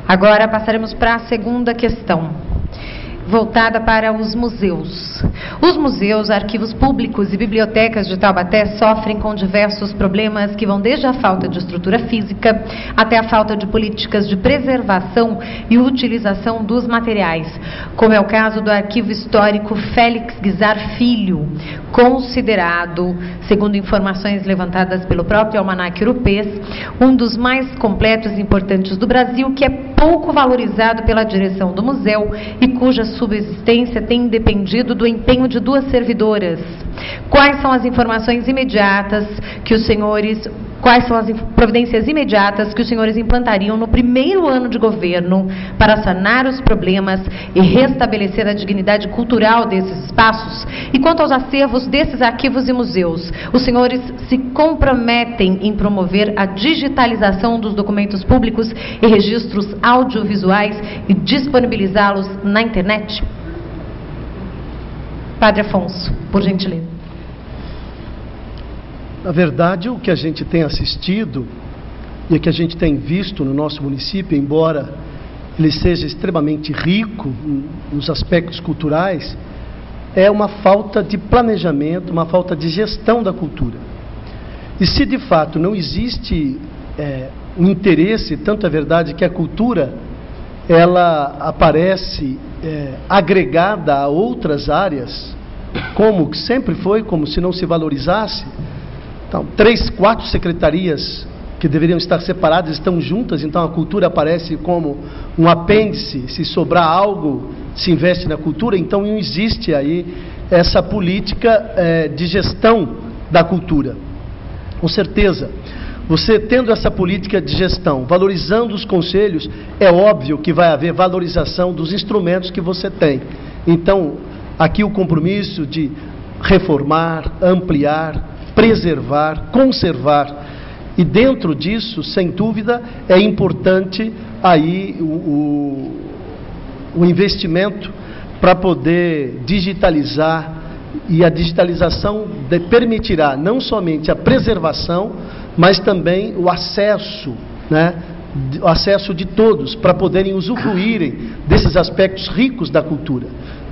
Agora passaremos para a segunda questão, voltada para os museus. Os museus, arquivos públicos e bibliotecas de Taubaté sofrem com diversos problemas que vão desde a falta de estrutura física até a falta de políticas de preservação e utilização dos materiais, como é o caso do Arquivo Histórico Félix Guizar Filho, considerado, segundo informações levantadas pelo próprio Almanaque Europeu, um dos mais completos e importantes do Brasil, que é pouco valorizado pela direção do museu e cuja subsistência tem dependido do empenho de duas servidoras. Quais são as informações imediatas que os senhores, quais são as providências imediatas que os senhores implantariam no primeiro ano de governo para sanar os problemas e restabelecer a dignidade cultural desses espaços? E quanto aos acervos desses arquivos e museus, os senhores se comprometem em promover a digitalização dos documentos públicos e registros audiovisuais e disponibilizá-los na internet? Padre Afonso, por gentileza. Na verdade, o que a gente tem assistido e o que a gente tem visto no nosso município, embora ele seja extremamente rico nos aspectos culturais, é uma falta de planejamento, uma falta de gestão da cultura. E se de fato não existe um interesse, tanto é verdade que a cultura ela aparece agregada a outras áreas, como sempre foi, como se não se valorizasse. Então, 3, 4 secretarias que deveriam estar separadas estão juntas, então a cultura aparece como um apêndice. Se sobrar algo, se investe na cultura. Então não existe aí essa política de gestão da cultura. Com certeza, você tendo essa política de gestão, valorizando os conselhos, é óbvio que vai haver valorização dos instrumentos que você tem. Então, aqui o compromisso de reformar, ampliar, preservar, conservar. E dentro disso, sem dúvida, é importante aí o investimento para poder digitalizar, e a digitalização permitirá não somente a preservação, mas também o acesso, né, o acesso de todos para poderem usufruírem desses aspectos ricos da cultura.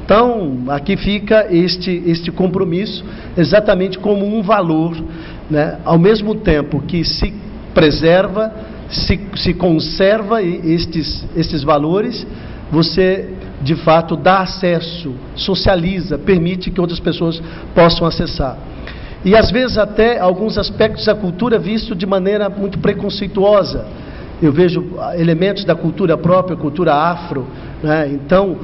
Então, aqui fica este compromisso exatamente como um valor, né, ao mesmo tempo que se preserva, se conserva estes valores, você de fato dá acesso, socializa, permite que outras pessoas possam acessar. E às vezes até alguns aspectos da cultura visto de maneira muito preconceituosa. Eu vejo elementos da cultura própria, cultura afro, né? Então,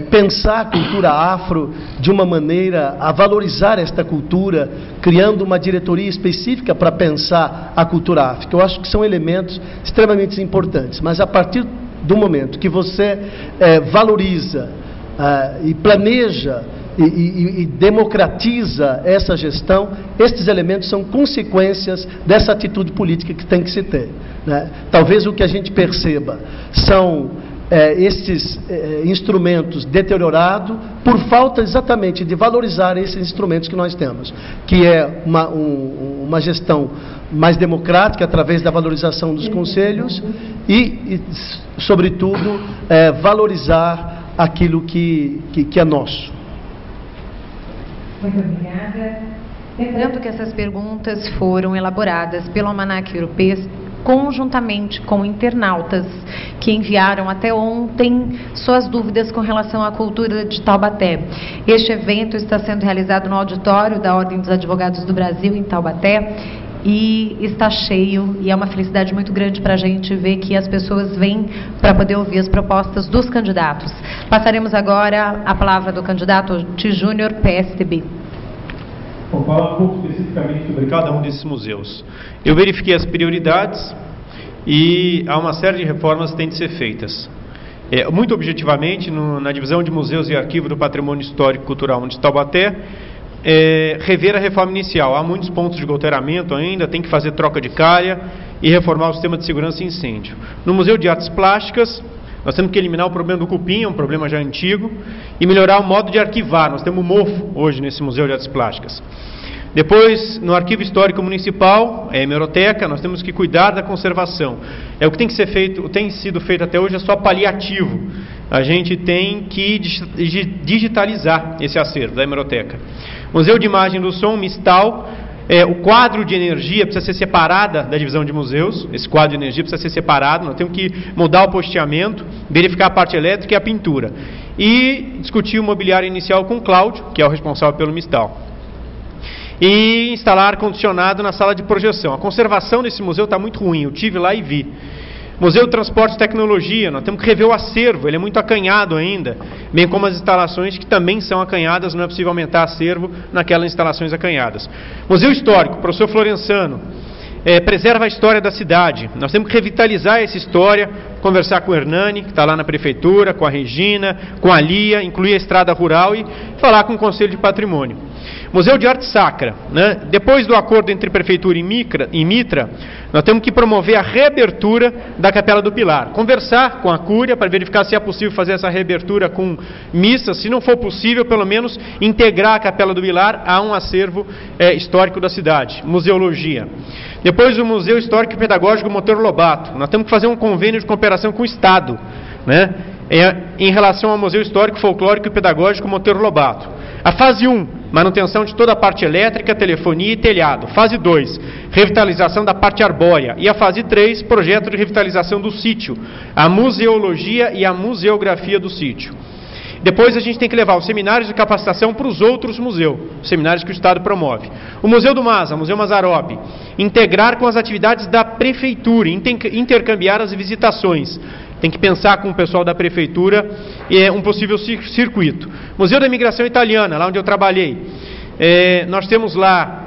pensar a cultura afro de uma maneira a valorizar esta cultura, criando uma diretoria específica para pensar a cultura afro. Eu acho que são elementos extremamente importantes, mas a partir do momento que você valoriza e planeja e democratiza essa gestão, estes elementos são consequências dessa atitude política que tem que se ter, né? Talvez o que a gente perceba são estes instrumentos deteriorados por falta exatamente de valorizar esses instrumentos que nós temos, que é uma gestão mais democrática através da valorização dos conselhos e sobretudo, valorizar aquilo que é nosso. Muito obrigada. Lembrando que essas perguntas foram elaboradas pelo Almanaque Europeu conjuntamente com internautas que enviaram até ontem suas dúvidas com relação à cultura de Taubaté. Este evento está sendo realizado no auditório da Ordem dos Advogados do Brasil, em Taubaté, e está cheio, e é uma felicidade muito grande para a gente ver que as pessoas vêm para poder ouvir as propostas dos candidatos. Passaremos agora a palavra do candidato T. Júnior, PSDB. Vou falar um pouco especificamente sobre cada um desses museus. Eu verifiquei as prioridades e há uma série de reformas que têm de ser feitas. Muito objetivamente, na divisão de museus e arquivo do patrimônio histórico e cultural de Taubaté, rever a reforma inicial. Há muitos pontos de goteiramento ainda, tem que fazer troca de calha e reformar o sistema de segurança e incêndio. No Museu de Artes Plásticas, nós temos que eliminar o problema do cupim, é um problema já antigo, e melhorar o modo de arquivar. Nós temos mofo hoje nesse Museu de Artes Plásticas. Depois, no Arquivo Histórico Municipal, a hemeroteca, nós temos que cuidar da conservação. O que tem que ser feito, o que tem sido feito até hoje é só paliativo. A gente tem que digitalizar esse acervo da hemeroteca. Museu de Imagem do Som, Mistal, o quadro de energia precisa ser separada da divisão de museus. Esse quadro de energia precisa ser separado. Nós temos que mudar o posteamento, verificar a parte elétrica e a pintura. E discutir o mobiliário inicial com o Cláudio, que é o responsável pelo Mistal. E instalar ar-condicionado na sala de projeção. A conservação desse museu está muito ruim, eu tive lá e vi. Museu de Transportes e Tecnologia, nós temos que rever o acervo, ele é muito acanhado ainda, bem como as instalações que também são acanhadas, não é possível aumentar acervo naquelas instalações acanhadas. Museu Histórico, professor Florensano, preserva a história da cidade. Nós temos que revitalizar essa história, conversar com o Hernani, que está lá na prefeitura, com a Regina, com a Lia, incluir a estrada rural e falar com o Conselho de Patrimônio. Museu de Arte Sacra, né? Depois do acordo entre Prefeitura e Mitra, nós temos que promover a reabertura da Capela do Pilar. Conversar com a Cúria para verificar se é possível fazer essa reabertura com missas, se não for possível, pelo menos integrar a Capela do Pilar a um acervo histórico da cidade. Museologia. Depois o Museu Histórico e Pedagógico Monteiro Lobato. Nós temos que fazer um convênio de cooperação com o Estado, né? Em relação ao Museu Histórico, Folclórico e Pedagógico Monteiro Lobato. A fase 1, manutenção de toda a parte elétrica, telefonia e telhado. Fase 2, revitalização da parte arbórea. E a fase 3, projeto de revitalização do sítio, a museologia e a museografia do sítio. Depois a gente tem que levar os seminários de capacitação para os outros museus, os seminários que o Estado promove. O Museu do Masa, Museu Mazzaropi, integrar com as atividades da Prefeitura, intercambiar as visitações. Tem que pensar com o pessoal da Prefeitura um possível circuito. Museu da Imigração Italiana, lá onde eu trabalhei. Nós temos lá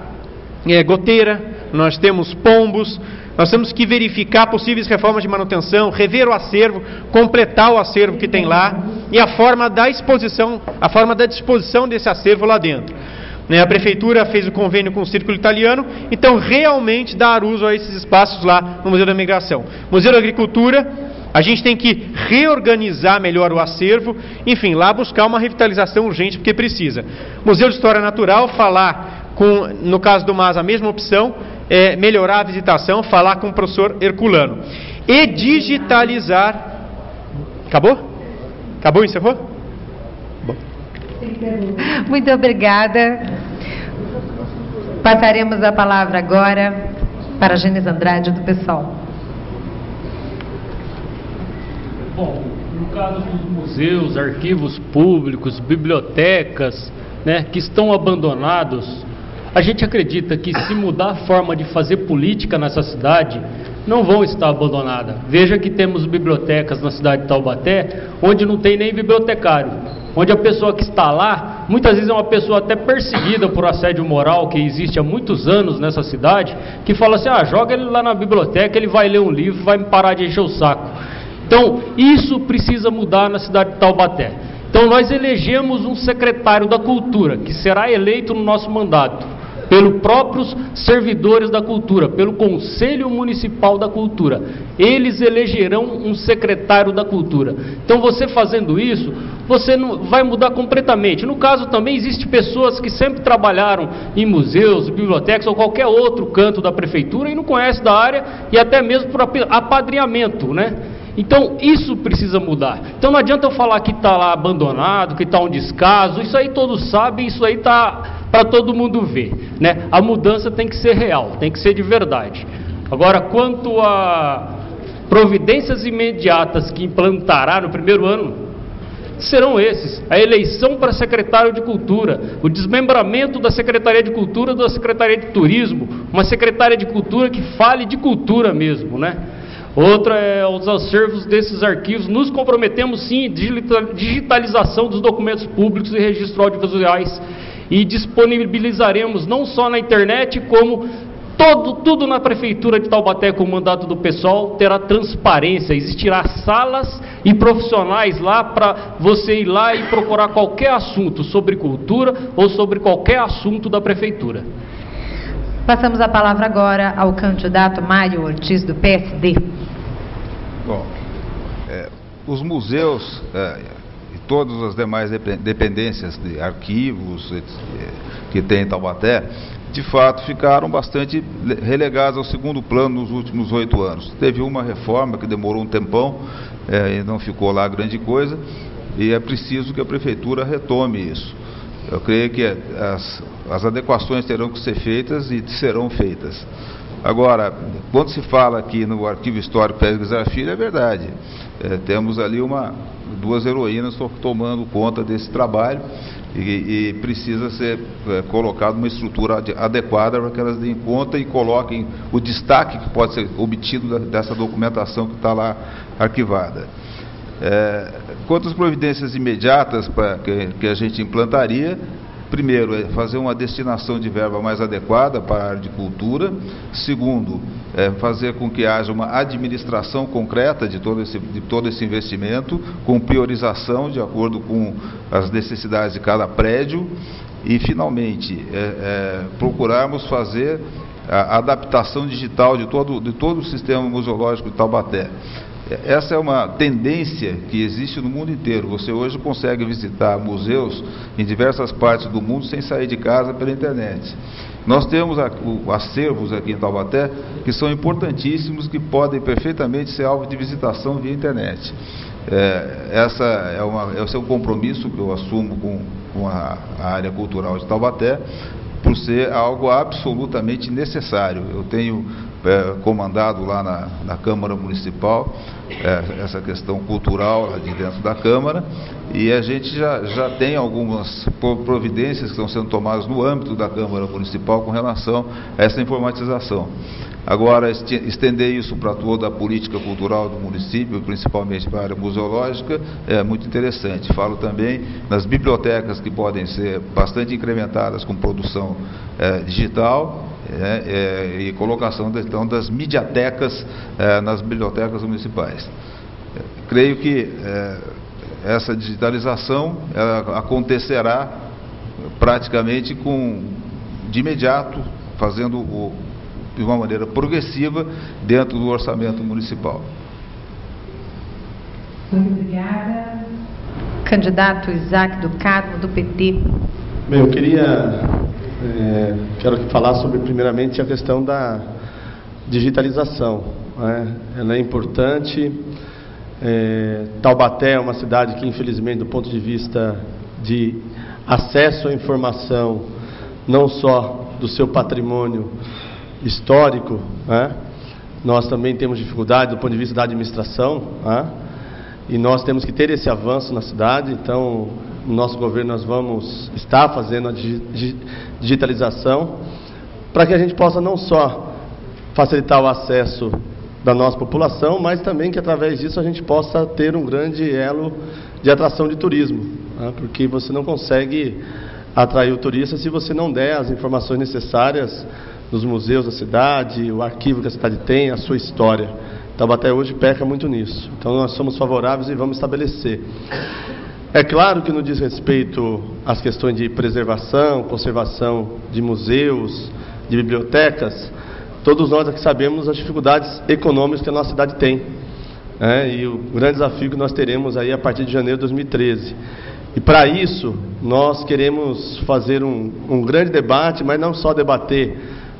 goteira, nós temos pombos, nós temos que verificar possíveis reformas de manutenção, rever o acervo, completar o acervo que tem lá e a forma da exposição, a forma da disposição desse acervo lá dentro. A Prefeitura fez o convênio com o Círculo Italiano, então realmente dar uso a esses espaços lá no Museu da Imigração. Museu da Agricultura, a gente tem que reorganizar melhor o acervo, enfim, lá buscar uma revitalização urgente, porque precisa. Museu de História Natural, falar com, no caso do MAS, a mesma opção, melhorar a visitação, falar com o professor Herculano. E digitalizar... Acabou? Acabou? Encerrou? Bom. Muito obrigada. Passaremos a palavra agora para a Gênesis Andrade, do PSOL. Bom, no caso dos museus, arquivos públicos, bibliotecas, né, que estão abandonados, a gente acredita que se mudar a forma de fazer política nessa cidade, não vão estar abandonadas. Veja que temos bibliotecas na cidade de Taubaté, onde não tem nem bibliotecário, onde a pessoa que está lá, muitas vezes é uma pessoa até perseguida por assédio moral, que existe há muitos anos nessa cidade, que fala assim, joga ele lá na biblioteca, ele vai ler um livro, vai me parar de encher o saco. Então, isso precisa mudar na cidade de Taubaté. Então, nós elegemos um secretário da Cultura, que será eleito no nosso mandato, pelos próprios servidores da Cultura, pelo Conselho Municipal da Cultura. Eles elegerão um secretário da Cultura. Então, você fazendo isso, você não vai mudar completamente. No caso, também existem pessoas que sempre trabalharam em museus, bibliotecas ou qualquer outro canto da prefeitura e não conhecem da área e até mesmo por apadrinhamento, né? Então, isso precisa mudar. Então, não adianta eu falar que está lá abandonado, que está um descaso. Isso aí todos sabem, isso aí está para todo mundo ver, né? A mudança tem que ser real, tem que ser de verdade. Agora, quanto a providências imediatas que implantará no primeiro ano, serão esses: a eleição para secretário de Cultura, o desmembramento da Secretaria de Cultura da Secretaria de Turismo, uma secretária de Cultura que fale de cultura mesmo, né? Outra é os acervos desses arquivos. Nos comprometemos sim em digitalização dos documentos públicos e registros audiovisuais e disponibilizaremos não só na internet, como tudo na prefeitura de Taubaté, com o mandato do PSOL, terá transparência, existirá salas e profissionais lá para você ir lá e procurar qualquer assunto sobre cultura ou sobre qualquer assunto da prefeitura. Passamos a palavra agora ao candidato Mário Ortiz, do PSD. Bom, os museus e todas as demais dependências de arquivos que tem em Taubaté, de fato, ficaram bastante relegados ao segundo plano nos últimos 8 anos. Teve uma reforma que demorou um tempão, e não ficou lá grande coisa, e é preciso que a Prefeitura retome isso. Eu creio que as adequações terão que ser feitas e serão feitas. Agora, quando se fala aqui no Arquivo Histórico Pérez Guizar Filho, é verdade. Temos ali duas heroínas tomando conta desse trabalho e precisa ser colocado uma estrutura adequada para que elas deem conta e coloquem o destaque que pode ser obtido dessa documentação que está lá arquivada. Quanto às providências imediatas que a gente implantaria, primeiro, é fazer uma destinação de verba mais adequada para a área de cultura. Segundo, fazer com que haja uma administração concreta de todo esse investimento, com priorização de acordo com as necessidades de cada prédio. E, finalmente, procurarmos fazer a adaptação digital de todo o sistema museológico de Taubaté. Essa é uma tendência que existe no mundo inteiro. Você hoje consegue visitar museus em diversas partes do mundo sem sair de casa pela internet. Nós temos acervos aqui em Taubaté que são importantíssimos, que podem perfeitamente ser alvo de visitação via internet. Esse é um compromisso que eu assumo com a área cultural de Taubaté, por ser algo absolutamente necessário. Eu tenho comandado lá na Câmara Municipal essa questão cultural lá de dentro da Câmara, e a gente já tem algumas providências que estão sendo tomadas no âmbito da Câmara Municipal com relação a essa informatização. Agora, estender isso para toda a política cultural do município, principalmente para a área museológica, é muito interessante. Falo também nas bibliotecas, que podem ser bastante incrementadas com produção digital, e colocação então das mediatecas nas bibliotecas municipais. Creio que essa digitalização acontecerá praticamente de imediato, fazendo de uma maneira progressiva dentro do orçamento municipal. Muito obrigada. Candidato Isaac do Carmo, do PT. Bem, eu quero falar sobre, primeiramente, a questão da digitalização. Ela é importante. Taubaté é uma cidade que, infelizmente, do ponto de vista de acesso à informação, não só do seu patrimônio histórico, nós também temos dificuldade do ponto de vista da administração, e nós temos que ter esse avanço na cidade. Então, no nosso governo, nós vamos estar fazendo a digitalização para que a gente possa não só facilitar o acesso da nossa população, mas também que através disso a gente possa ter um grande elo de atração de turismo, porque você não consegue atrair o turista se você não der as informações necessárias nos museus da cidade, o arquivo que a cidade tem, a sua história. Taubaté hoje peca muito nisso. Então nós somos favoráveis e vamos estabelecer. É claro que no diz respeito às questões de preservação, conservação de museus, de bibliotecas, todos nós aqui sabemos as dificuldades econômicas que a nossa cidade tem, e o grande desafio que nós teremos aí a partir de janeiro de 2013. E para isso, nós queremos fazer um grande debate, mas não só debater,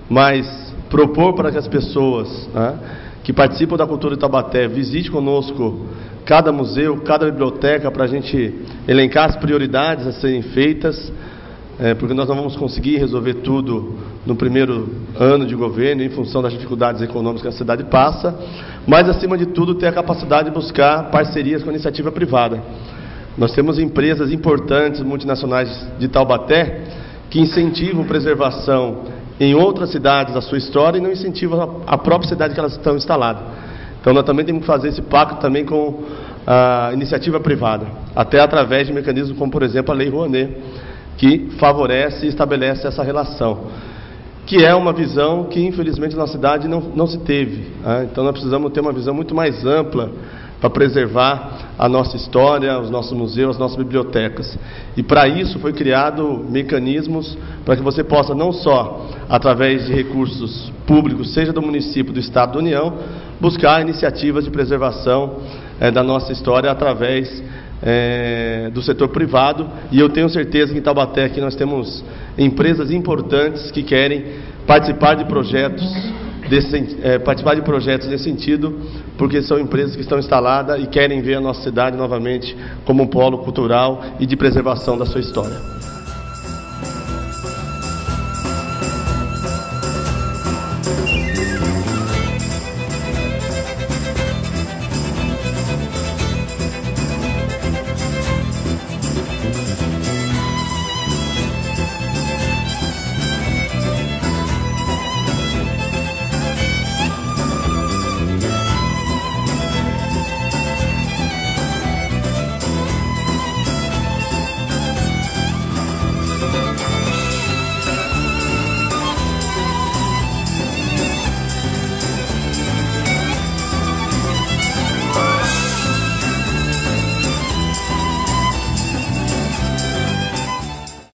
mas propor para que as pessoas que participam da cultura de Taubaté visitem conosco cada museu, cada biblioteca, para a gente elencar as prioridades a serem feitas, porque nós não vamos conseguir resolver tudo no primeiro ano de governo, em função das dificuldades econômicas que a cidade passa, mas, acima de tudo, ter a capacidade de buscar parcerias com a iniciativa privada. Nós temos empresas importantes, multinacionais de Taubaté, que incentivam preservação em outras cidades da sua história e não incentivam a própria cidade que elas estão instaladas. Então nós também temos que fazer esse pacto também com a iniciativa privada, até através de mecanismos como, por exemplo, a Lei Rouanet, que favorece e estabelece essa relação, que é uma visão que, infelizmente, na nossa cidade não se teve. Então nós precisamos ter uma visão muito mais ampla para preservar a nossa história, os nossos museus, as nossas bibliotecas. E para isso foi criado mecanismos para que você possa não só, através de recursos públicos, seja do município, do Estado, da União, buscar iniciativas de preservação da nossa história através do setor privado, e eu tenho certeza que em Taubaté aqui nós temos empresas importantes que querem participar de projetos nesse sentido, porque são empresas que estão instaladas e querem ver a nossa cidade novamente como um polo cultural e de preservação da sua história.